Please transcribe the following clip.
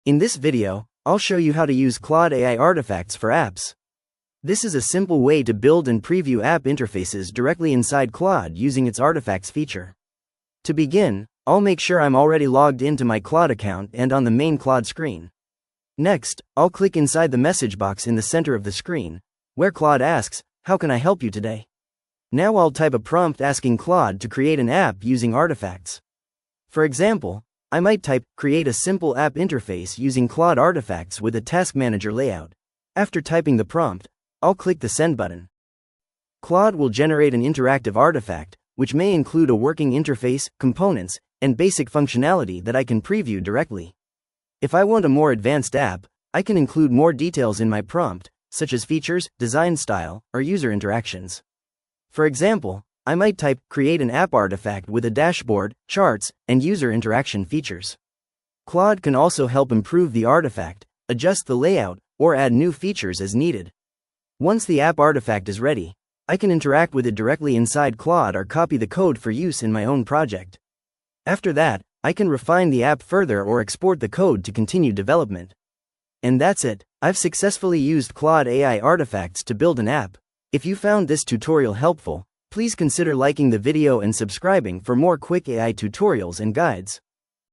In this video, I'll show you how to use Claude AI artifacts for apps. This is a simple way to build and preview app interfaces directly inside Claude using its artifacts feature. To begin, I'll make sure I'm already logged into my Claude account and on the main Claude screen. Next, I'll click inside the message box in the center of the screen, where Claude asks, "How can I help you today?" Now I'll type a prompt asking Claude to create an app using artifacts. For example, I might type, "Create a simple app interface using Claude artifacts with a task manager layout." After typing the prompt, I'll click the Send button. Claude will generate an interactive artifact, which may include a working interface, components, and basic functionality that I can preview directly. If I want a more advanced app, I can include more details in my prompt, such as features, design style, or user interactions. For example, I might type, "Create an app artifact with a dashboard, charts, and user interaction features." Claude can also help improve the artifact, adjust the layout, or add new features as needed. Once the app artifact is ready, I can interact with it directly inside Claude or copy the code for use in my own project. After that, I can refine the app further or export the code to continue development. And that's it. I've successfully used Claude AI artifacts to build an app. If you found this tutorial helpful, please consider liking the video and subscribing for more quick AI tutorials and guides.